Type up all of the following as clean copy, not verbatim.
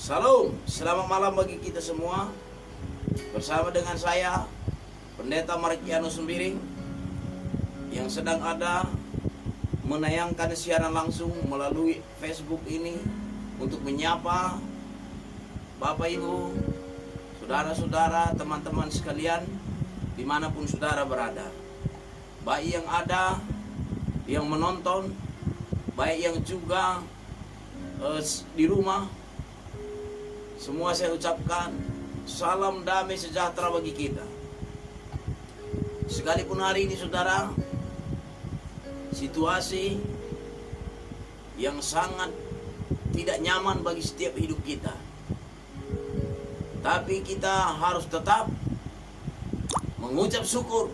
Salam, selamat malam bagi kita semua. Bersama dengan saya, Pendeta Markianus Sembiring, yang sedang ada menayangkan siaran langsung melalui Facebook ini untuk menyapa Bapak Ibu, saudara-saudara, teman-teman sekalian, dimanapun saudara berada. Baik yang ada, yang menonton, baik yang juga di rumah, semua saya ucapkan salam damai sejahtera bagi kita. Sekalipun hari ini saudara, situasi yang sangat tidak nyaman bagi setiap hidup kita, tapi kita harus tetap mengucap syukur.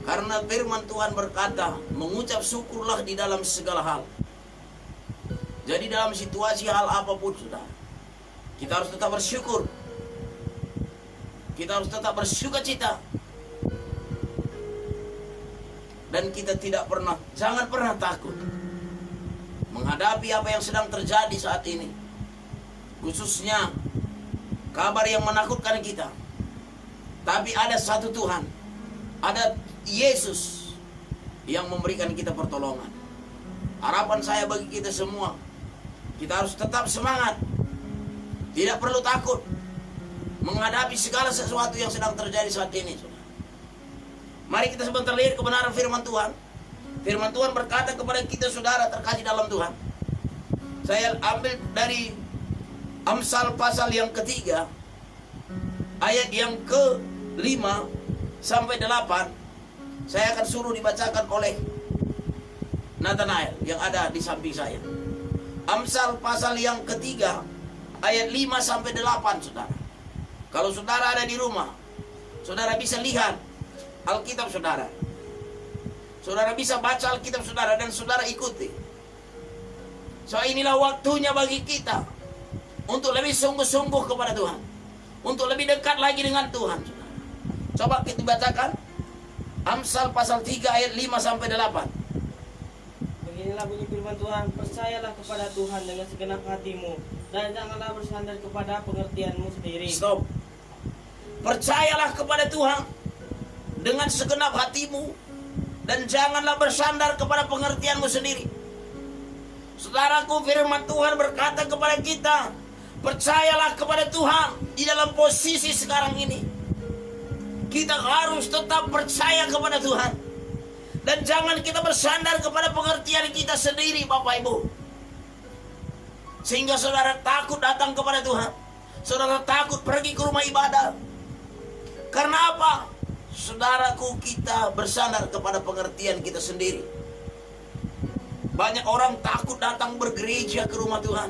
Karena firman Tuhan berkata, mengucap syukurlah di dalam segala hal. Jadi dalam situasi hal apapun saudara, kita harus tetap bersyukur. Kita harus tetap bersukacita. Dan kita jangan pernah takut menghadapi apa yang sedang terjadi saat ini. Khususnya kabar yang menakutkan kita. Tapi ada satu Tuhan, ada Yesus yang memberikan kita pertolongan. Harapan saya bagi kita semua, kita harus tetap semangat. Tidak perlu takut menghadapi segala sesuatu yang sedang terjadi saat ini. Mari kita sebentar lihat kebenaran firman Tuhan. Firman Tuhan berkata kepada kita saudara terkasih dalam Tuhan. Saya ambil dari Amsal pasal yang ketiga, ayat yang ke-5 sampai 8. Saya akan suruh dibacakan oleh Nathanael yang ada di samping saya. Amsal pasal yang ketiga, ayat 5 sampai 8 saudara. Kalau saudara ada di rumah, saudara bisa lihat Alkitab saudara. Saudara bisa baca Alkitab saudara dan saudara ikuti. So inilah waktunya bagi kita untuk lebih sungguh-sungguh kepada Tuhan, untuk lebih dekat lagi dengan Tuhan saudara. Coba kita bacakan Amsal pasal 3 ayat 5 sampai 8. Beginilah bunyi firman Tuhan, percayalah kepada Tuhan dengan segenap hatimu, dan janganlah bersandar kepada pengertianmu sendiri. Stop. Percayalah kepada Tuhan dengan segenap hatimu, dan janganlah bersandar kepada pengertianmu sendiri. Saudaraku, firman Tuhan berkata kepada kita, percayalah kepada Tuhan di dalam posisi sekarang ini. Kita harus tetap percaya kepada Tuhan. Dan jangan kita bersandar kepada pengertian kita sendiri, Bapak Ibu. Sehingga saudara takut datang kepada Tuhan. Saudara takut pergi ke rumah ibadah. Karena apa? Saudaraku, kita bersandar kepada pengertian kita sendiri. Banyak orang takut datang bergereja ke rumah Tuhan.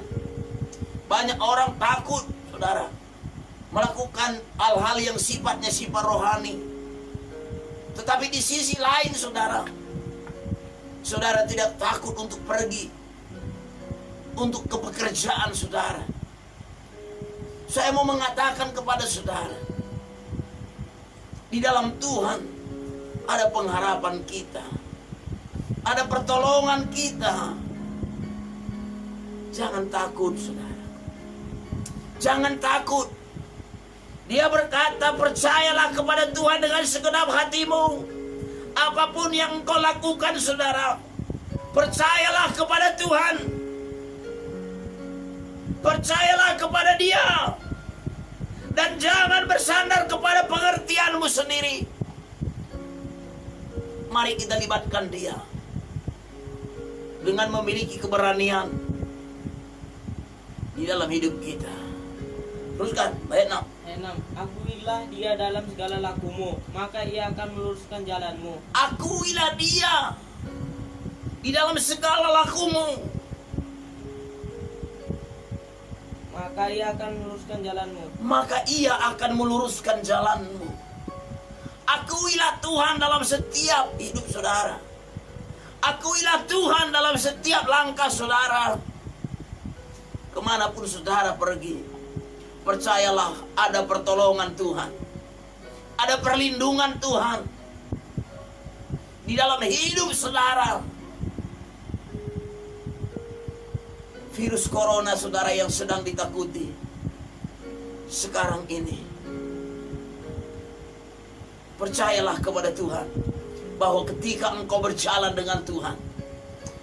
Banyak orang takut, saudara, melakukan hal-hal yang sifatnya sifat rohani. Tetapi di sisi lain saudara, saudara tidak takut untuk pergi untuk ke pekerjaan saudara. Saya mau mengatakan kepada saudara, di dalam Tuhan ada pengharapan kita, ada pertolongan kita. Jangan takut saudara, jangan takut. Dia berkata, percayalah kepada Tuhan dengan segenap hatimu. Apapun yang engkau lakukan saudara, percayalah kepada Tuhan. Percayalah kepada Dia. Dan jangan bersandar kepada pengertianmu sendiri. Mari kita libatkan Dia dengan memiliki keberanian di dalam hidup kita. Teruskan, ayat 6. Akuilah Dia dalam segala lakumu, maka Ia akan meluruskan jalanmu. Akuilah Dia di dalam segala lakumu, maka Ia akan meluruskan jalanmu. maka Ia akan meluruskan jalanmu. Akuilah Tuhan dalam setiap hidup saudara. Akuilah Tuhan dalam setiap langkah saudara. Kemanapun saudara pergi, percayalah ada pertolongan Tuhan, ada perlindungan Tuhan di dalam hidup saudara. Virus corona, saudara, yang sedang ditakuti sekarang ini. Percayalah kepada Tuhan bahwa ketika engkau berjalan dengan Tuhan,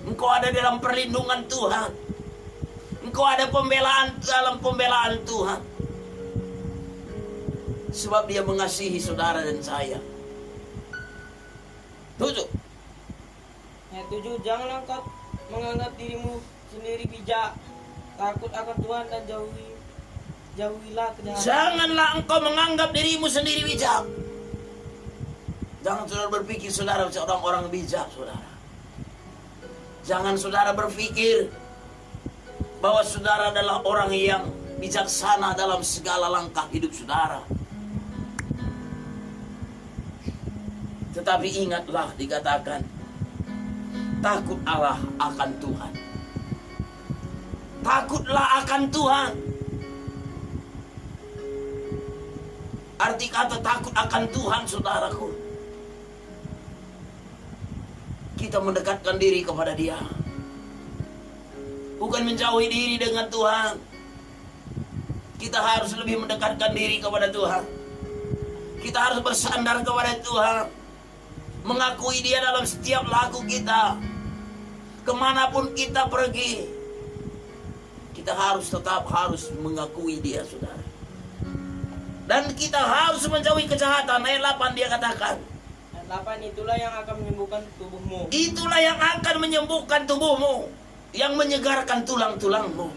engkau ada dalam perlindungan Tuhan, engkau ada pembelaan dalam pembelaan Tuhan. Sebab Dia mengasihi saudara dan saya. 7. Ayat 7, janganlah engkau menganggap dirimu sendiri bijak, takut akan Tuhan dan jauhilah kejahatan. Janganlah engkau menganggap dirimu sendiri bijak. Jangan saudara berpikir saudara orang-orang bijak, saudara. Jangan saudara berpikir bahwa saudara adalah orang yang bijaksana dalam segala langkah hidup saudara. Tetapi ingatlah, dikatakan, takut Allah akan Tuhan. Takutlah akan Tuhan. Arti kata takut akan Tuhan, saudaraku, kita mendekatkan diri kepada Dia, bukan menjauhi diri dengan Tuhan. Kita harus lebih mendekatkan diri kepada Tuhan. Kita harus bersandar kepada Tuhan, mengakui Dia dalam setiap laku kita. Kemanapun kita pergi, kita tetap harus mengakui Dia, saudara. Dan kita harus menjauhi kejahatan. Ayat 8 dia katakan, Ayat 8, itulah yang akan menyembuhkan tubuhmu. Itulah yang akan menyembuhkan tubuhmu, yang menyegarkan tulang-tulangmu.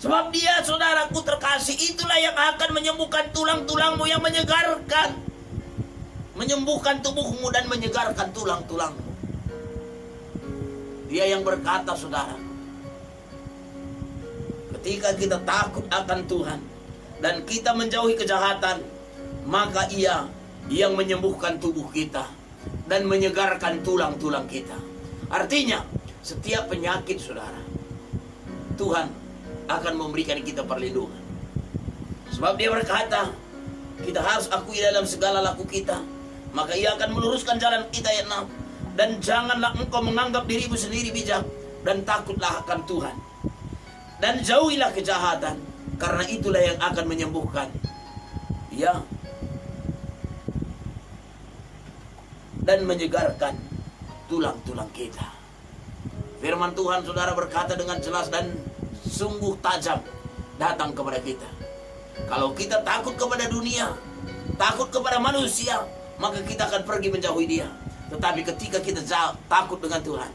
Sebab Dia, saudaraku terkasih, itulah yang akan menyembuhkan tulang-tulangmu, yang menyembuhkan tubuhmu dan menyegarkan tulang-tulangmu. Dia yang berkata, saudara, ketika kita takut akan Tuhan dan kita menjauhi kejahatan, maka Ia yang menyembuhkan tubuh kita dan menyegarkan tulang-tulang kita. Artinya, setiap penyakit, saudara, Tuhan akan memberikan kita perlindungan. Sebab Dia berkata, kita harus akui dalam segala laku kita, maka Ia akan meluruskan jalan kita. Ayat 6, dan janganlah engkau menganggap dirimu sendiri bijak, dan takutlah akan Tuhan, dan jauhilah kejahatan, karena itulah yang akan menyembuhkan, ya, dan menyegarkan tulang-tulang kita. Firman Tuhan, saudara, berkata dengan jelas dan sungguh tajam datang kepada kita. Kalau kita takut kepada dunia, takut kepada manusia, maka kita akan pergi menjauhi Dia. Tetapi ketika kita takut dengan Tuhan,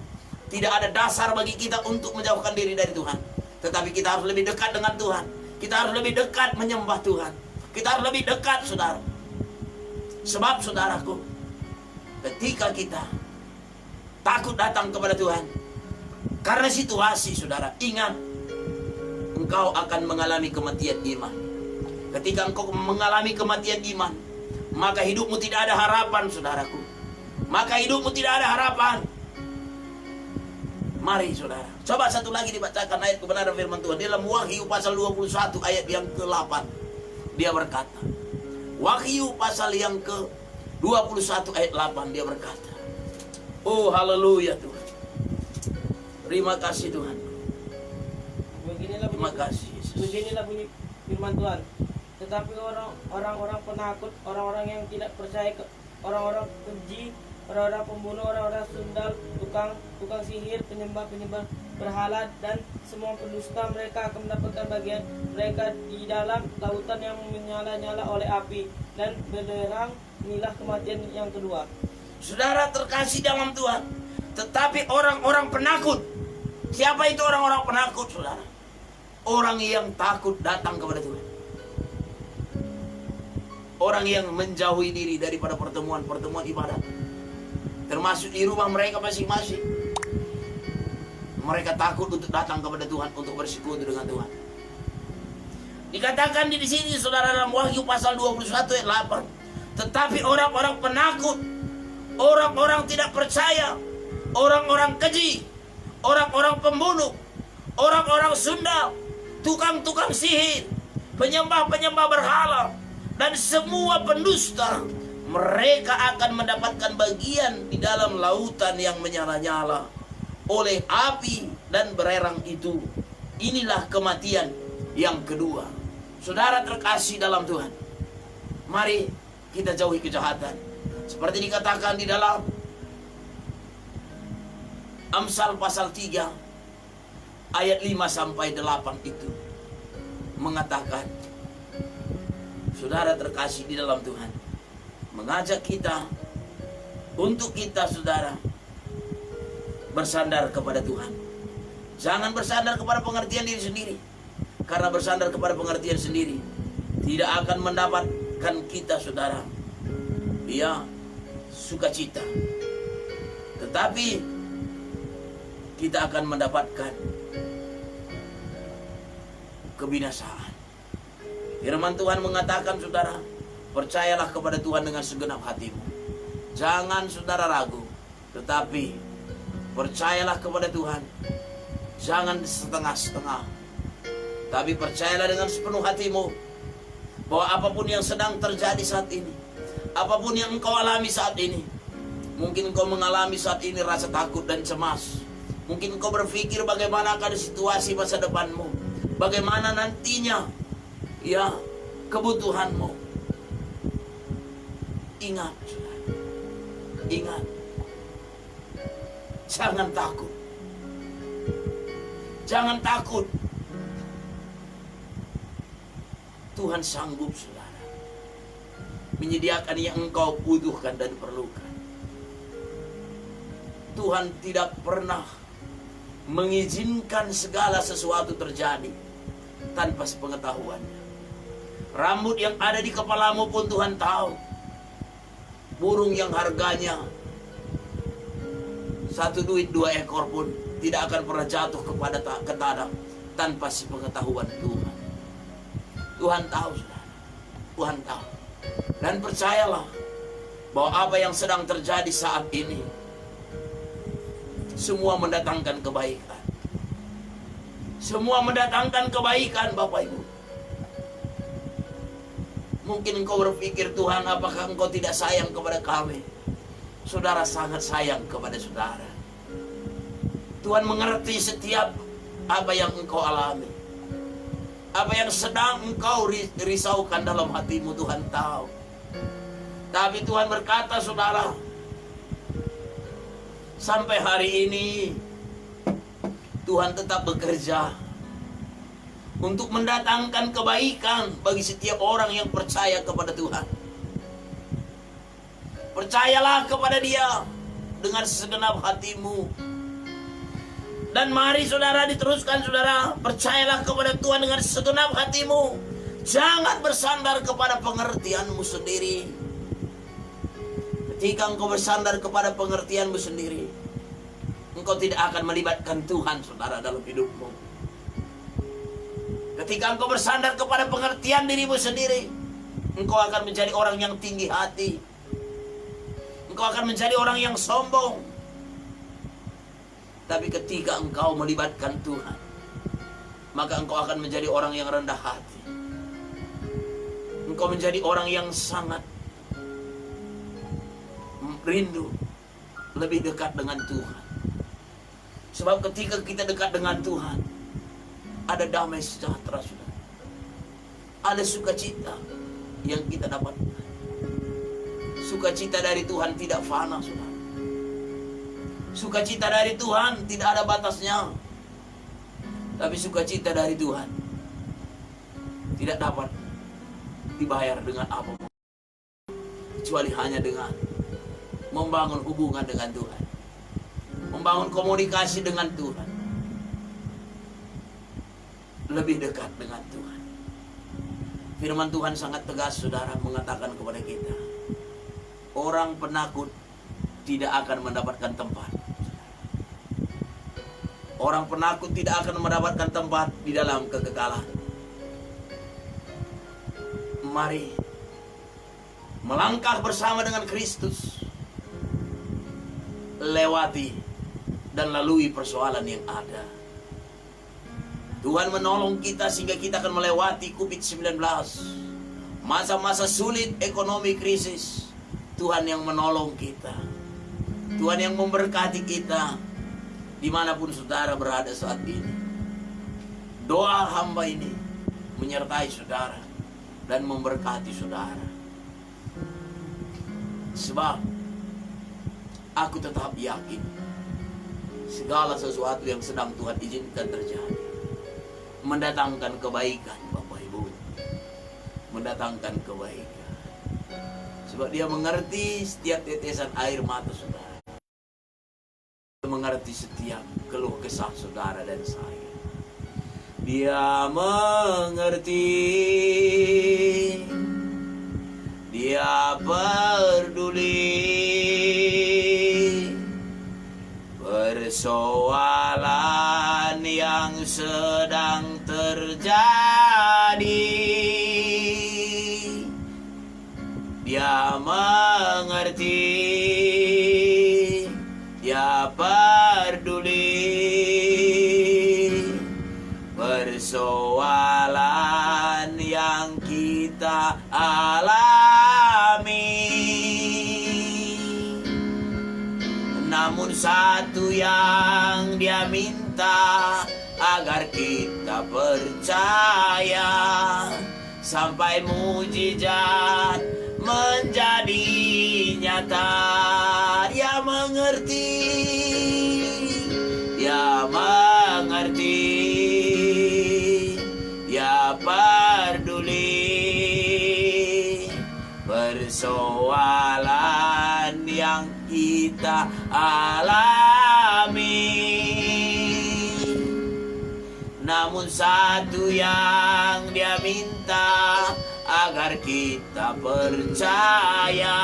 tidak ada dasar bagi kita untuk menjauhkan diri dari Tuhan. Tetapi kita harus lebih dekat dengan Tuhan. Kita harus lebih dekat menyembah Tuhan. Kita harus lebih dekat, saudara. Sebab, saudaraku, ketika kita takut datang kepada Tuhan karena situasi, saudara, ingat, engkau akan mengalami kematian iman. Ketika engkau mengalami kematian iman, maka hidupmu tidak ada harapan, saudaraku. Maka hidupmu tidak ada harapan. Mari, saudara, coba satu lagi dibacakan ayat kebenaran firman Tuhan dalam Wahyu pasal 21 ayat yang ke-8. Dia berkata, Wahyu pasal yang ke-21 ayat 8, dia berkata, oh haleluya Tuhan, terima kasih Tuhan. Terima kasih Yesus. Beginilah bunyi firman Tuhan. Tetapi orang-orang penakut, orang-orang yang tidak percaya, orang-orang keji, orang-orang pembunuh, orang-orang sundal, tukang sihir, penyembah berhala, dan semua pendusta, mereka akan mendapatkan bagian mereka di dalam lautan yang menyala-nyala oleh api, dan belerang. Inilah kematian yang kedua. Saudara terkasih dalam Tuhan, tetapi orang-orang penakut. Siapa itu orang-orang penakut, saudara? Orang yang takut datang kepada Tuhan. Orang yang menjauhi diri daripada pertemuan-pertemuan ibadat, termasuk di rumah mereka masing-masing. Mereka takut untuk datang kepada Tuhan, untuk bersekutu dengan Tuhan. Dikatakan di sini, saudara, dalam Wahyu pasal 21 ayat 8. Tetapi orang-orang penakut, orang-orang tidak percaya, orang-orang keji, orang-orang pembunuh, orang-orang sundal, tukang-tukang sihir, penyembah-penyembah berhala, dan semua pendusta, mereka akan mendapatkan bagian di dalam lautan yang menyala-nyala oleh api dan belerang itu. Inilah kematian yang kedua. Saudara terkasih dalam Tuhan, mari kita jauhi kejahatan. Seperti dikatakan di dalam Amsal pasal 3 ayat 5 sampai 8 itu mengatakan, saudara terkasih di dalam Tuhan, mengajak kita untuk kita, saudara, bersandar kepada Tuhan. Jangan bersandar kepada pengertian diri sendiri. Karena bersandar kepada pengertian sendiri tidak akan mendapatkan kita, saudara, sukacita. Tetapi kita akan mendapatkan kebinasaan. Firman Tuhan mengatakan, saudara, percayalah kepada Tuhan dengan segenap hatimu. Jangan saudara ragu, tetapi percayalah kepada Tuhan. Jangan setengah-setengah, tapi percayalah dengan sepenuh hatimu bahwa apapun yang sedang terjadi saat ini, apapun yang engkau alami saat ini, mungkin engkau mengalami saat ini rasa takut dan cemas. Mungkin engkau berpikir bagaimana akan situasi masa depanmu, bagaimana nantinya kebutuhanmu. Ingat, ingat, jangan takut. Jangan takut. Tuhan sanggup, saudara, menyediakan yang engkau butuhkan dan perlukan. Tuhan tidak pernah mengizinkan segala sesuatu terjadi tanpa sepengetahuannya. Rambut yang ada di kepalamu pun Tuhan tahu. Burung yang harganya 1 duit 2 ekor pun tidak akan pernah jatuh ke tanah tanpa sepengetahuan Tuhan. Tuhan tahu, saudara. Tuhan tahu. Dan percayalah bahwa apa yang sedang terjadi saat ini semua mendatangkan kebaikan. Semua mendatangkan kebaikan, Bapak Ibu. Mungkin engkau berpikir, Tuhan, apakah engkau tidak sayang kepada kami? Saudara sangat sayang kepada saudara. Tuhan mengerti setiap apa yang engkau alami. Apa yang sedang engkau risaukan dalam hatimu, Tuhan tahu. Tapi Tuhan berkata, saudara, sampai hari ini Tuhan tetap bekerja untuk mendatangkan kebaikan bagi setiap orang yang percaya kepada Tuhan. Percayalah kepada Dia dengan segenap hatimu. Dan mari saudara diteruskan, saudara, percayalah kepada Tuhan dengan segenap hatimu. Jangan bersandar kepada pengertianmu sendiri. Ketika engkau bersandar kepada pengertianmu sendiri, engkau tidak akan melibatkan Tuhan, saudara, dalam hidupmu. Ketika engkau bersandar kepada pengertian dirimu sendiri, engkau akan menjadi orang yang tinggi hati. Engkau akan menjadi orang yang sombong. Tapi ketika engkau melibatkan Tuhan, maka engkau akan menjadi orang yang rendah hati. Engkau menjadi orang yang sangat rindu lebih dekat dengan Tuhan. Sebab ketika kita dekat dengan Tuhan, ada damai sejahtera, saudara. Ada sukacita yang kita dapatkan. Sukacita dari Tuhan tidak fana, saudara. Sukacita dari Tuhan tidak ada batasnya. Tapi sukacita dari Tuhan tidak dapat dibayar dengan apapun, kecuali hanya dengan membangun hubungan dengan Tuhan, membangun komunikasi dengan Tuhan, lebih dekat dengan Tuhan. Firman Tuhan sangat tegas, saudara, mengatakan kepada kita, orang penakut tidak akan mendapatkan tempat. Orang penakut tidak akan mendapatkan tempat di dalam kekekalan. Mari melangkah bersama dengan Kristus, lewati dan lalui persoalan yang ada. Tuhan menolong kita sehingga kita akan melewati COVID-19, masa-masa sulit, ekonomi krisis. Tuhan yang menolong kita, Tuhan yang memberkati kita. dimanapun saudara berada saat ini, doa hamba ini menyertai saudara dan memberkati saudara. Sebab aku tetap yakin segala sesuatu yang sedang Tuhan izinkan terjadi mendatangkan kebaikan, Bapak Ibu. Mendatangkan kebaikan. Sebab Dia mengerti setiap tetesan air mata saudara. Dia mengerti setiap keluh kesah saudara dan saya. Dia mengerti. Dia peduli. Persoalan yang sedang terjadi, Dia mengerti, Dia peduli. Persoalan yang kita alami, namun satu yang Dia minta, agar kita percaya sampai mujizat menjadi nyata. Dia mengerti, Dia mengerti, Dia peduli. Persoalan yang kita alami, namun satu yang Dia minta, agar kita percaya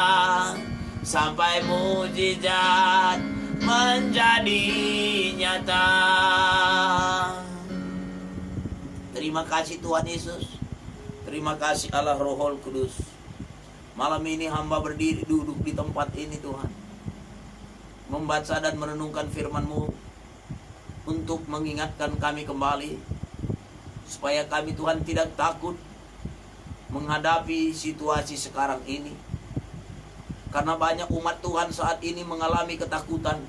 sampai mujizat menjadi nyata. Terima kasih Tuhan Yesus. Terima kasih Allah Rohul Kudus. Malam ini hamba berdiri duduk di tempat ini Tuhan, membaca dan merenungkan firman-Mu untuk mengingatkan kami kembali, supaya kami Tuhan tidak takut menghadapi situasi sekarang ini. Karena banyak umat Tuhan saat ini mengalami ketakutan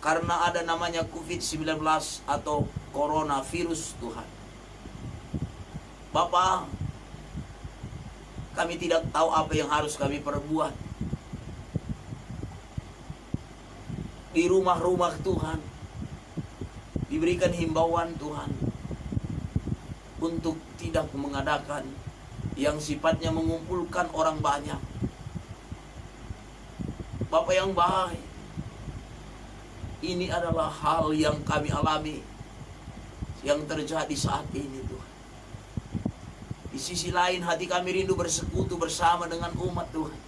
karena ada namanya COVID-19 atau coronavirus Tuhan. Bapa, kami tidak tahu apa yang harus kami perbuat. Di rumah-rumah Tuhan diberikan himbauan Tuhan untuk tidak mengadakan yang sifatnya mengumpulkan orang banyak. Bapa yang baik, ini adalah hal yang kami alami, yang terjadi saat ini Tuhan. Di sisi lain hati kami rindu bersekutu bersama dengan umat Tuhan.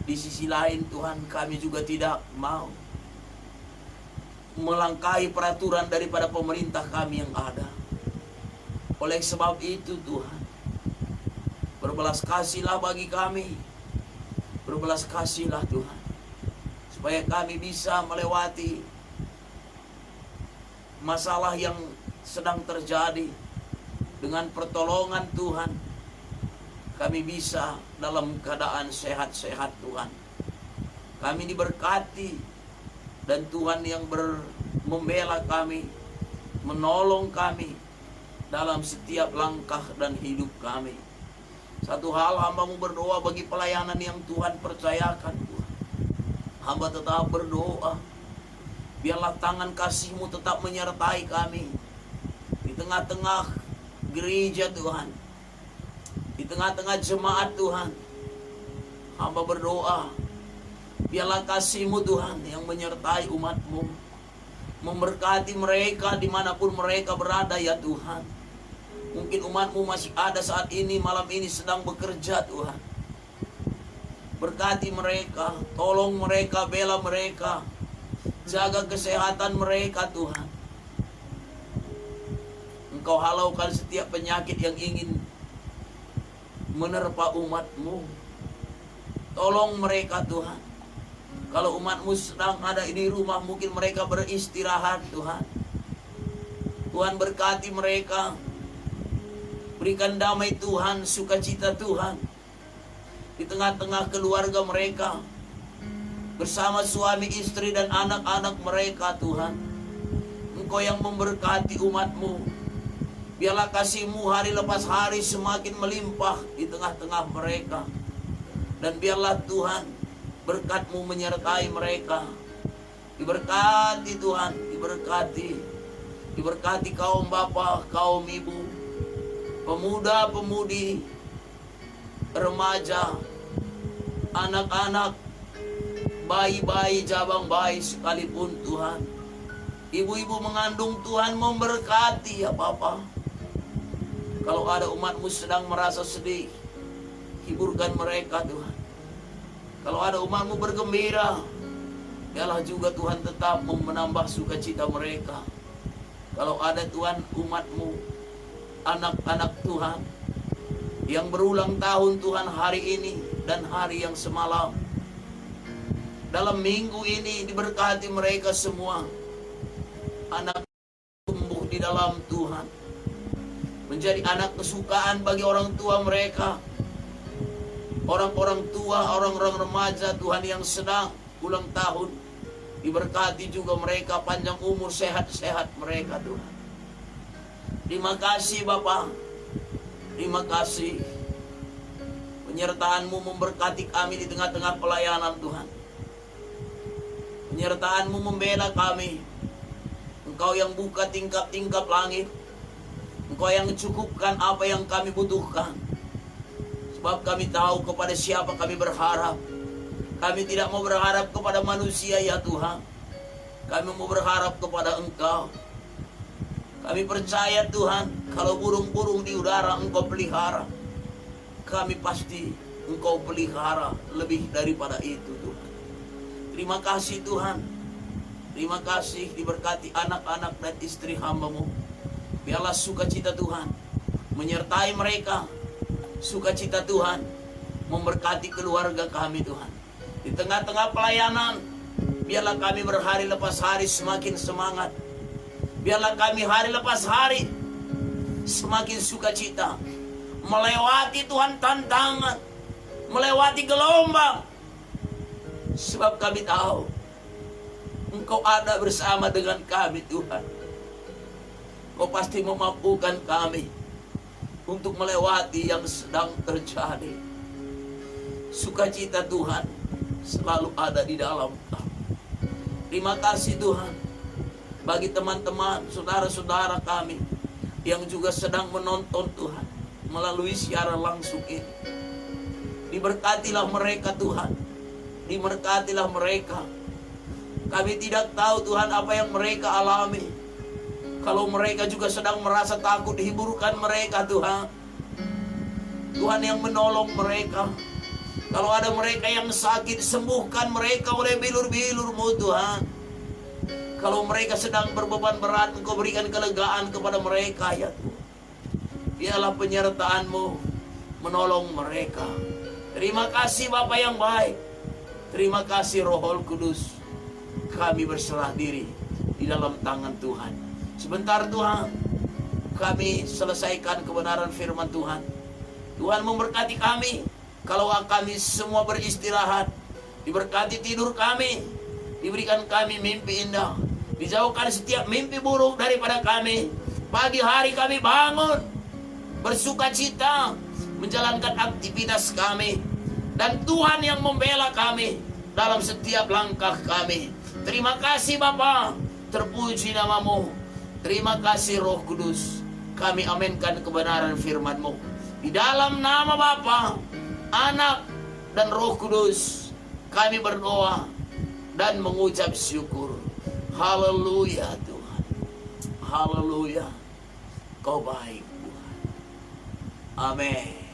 Di sisi lain Tuhan, kami juga tidak mau melangkahi peraturan daripada pemerintah kami yang ada. Oleh sebab itu Tuhan, berbelas kasihlah bagi kami. Berbelas kasihlah Tuhan, supaya kami bisa melewati masalah yang sedang terjadi. Dengan pertolongan Tuhan, kami bisa dalam keadaan sehat-sehat Tuhan. Kami diberkati, dan Tuhan yang membela kami, menolong kami dalam setiap langkah dan hidup kami. Satu hal, hamba-Mu berdoa bagi pelayanan yang Tuhan percayakan Tuhan. Hamba tetap berdoa, biarlah tangan kasih-Mu tetap menyertai kami di tengah-tengah gereja Tuhan, di tengah-tengah jemaat Tuhan. Hamba berdoa, biarlah kasih-Mu Tuhan yang menyertai umat-Mu, memberkati mereka dimanapun mereka berada ya Tuhan. Mungkin umat-Mu masih ada saat ini, malam ini sedang bekerja Tuhan. Berkati mereka, tolong mereka, bela mereka, jaga kesehatan mereka Tuhan. Engkau halaukan setiap penyakit yang ingin menerpa umat-Mu. Tolong mereka Tuhan. Kalau umat-Mu sedang ada di rumah, mungkin mereka beristirahat Tuhan. Tuhan berkati mereka. Berikan damai Tuhan, sukacita Tuhan di tengah-tengah keluarga mereka. bersama suami, istri, dan anak-anak mereka, Tuhan. Engkau yang memberkati umat-Mu. Biarlah kasih-Mu hari lepas hari semakin melimpah di tengah-tengah mereka. Dan biarlah Tuhan, berkat-Mu menyertai mereka. Diberkati Tuhan, diberkati. Diberkati kaum bapa, kaum ibu, pemuda-pemudi, remaja, anak-anak, bayi-bayi, jabang bayi sekalipun Tuhan. Ibu-ibu mengandung Tuhan memberkati ya Bapa. Kalau ada umat-Mu sedang merasa sedih, hiburkan mereka Tuhan. Kalau ada umat-Mu bergembira, biarlah juga Tuhan tetap menambah sukacita mereka. Kalau ada Tuhan umat-Mu, anak-anak Tuhan, yang berulang tahun Tuhan hari ini dan hari yang semalam, dalam minggu ini diberkati mereka semua. Anak tumbuh di dalam Tuhan, menjadi anak kesukaan bagi orang tua mereka. Orang-orang tua, orang-orang remaja Tuhan yang sedang ulang tahun, diberkati juga mereka, panjang umur, sehat-sehat mereka Tuhan. Terima kasih Bapa. Terima kasih. Penyertaan-Mu memberkati kami di tengah-tengah pelayanan Tuhan. Penyertaan-Mu membela kami. Engkau yang buka tingkap-tingkap langit. Engkau yang mencukupkan apa yang kami butuhkan. Sebab kami tahu kepada siapa kami berharap. Kami tidak mau berharap kepada manusia ya Tuhan. Kami mau berharap kepada Engkau. Kami percaya Tuhan, kalau burung-burung di udara Engkau pelihara, kami pasti Engkau pelihara lebih daripada itu Tuhan. Terima kasih Tuhan. Terima kasih, diberkati anak-anak dan istri hamba-Mu. Biarlah sukacita Tuhan menyertai mereka. Sukacita Tuhan memberkati keluarga kami Tuhan. Di tengah-tengah pelayanan, biarlah kami berhari lepas hari semakin semangat. Biarlah kami hari lepas hari semakin sukacita. Melewati Tuhan tantangan, melewati gelombang. Sebab kami tahu Engkau ada bersama dengan kami Tuhan. Engkau pasti memampukan kami untuk melewati yang sedang terjadi. Sukacita Tuhan selalu ada di dalam kami. Terima kasih Tuhan bagi teman-teman, saudara-saudara kami yang juga sedang menonton Tuhan melalui siaran langsung ini. Diberkatilah mereka Tuhan. Diberkatilah mereka. Kami tidak tahu Tuhan apa yang mereka alami. Kalau mereka juga sedang merasa takut, hiburkan mereka Tuhan. Tuhan yang menolong mereka. Kalau ada mereka yang sakit, sembuhkan mereka oleh bilur-bilur-Mu Tuhan. Kalau mereka sedang berbeban berat, Engkau berikan kelegaan kepada mereka ya Tuhan. Biarlah penyertaan-Mu menolong mereka. Terima kasih Bapa yang baik. Terima kasih Roh Kudus. Kami berserah diri di dalam tangan Tuhan. Sebentar Tuhan, kami selesaikan kebenaran firman Tuhan. Tuhan memberkati kami. Kalau kami semua beristirahat, diberkati tidur kami, diberikan kami mimpi indah, dijauhkan setiap mimpi buruk daripada kami. Pagi hari kami bangun bersukacita menjalankan aktivitas kami, dan Tuhan yang membela kami dalam setiap langkah kami. Terima kasih Bapa, terpuji nama-Mu. Terima kasih Roh Kudus. Kami aminkan kebenaran firman-Mu. Di dalam nama Bapa, Anak, dan Roh Kudus, kami berdoa dan mengucap syukur. Haleluya Tuhan. Haleluya. Kau baik Tuhan. Amin.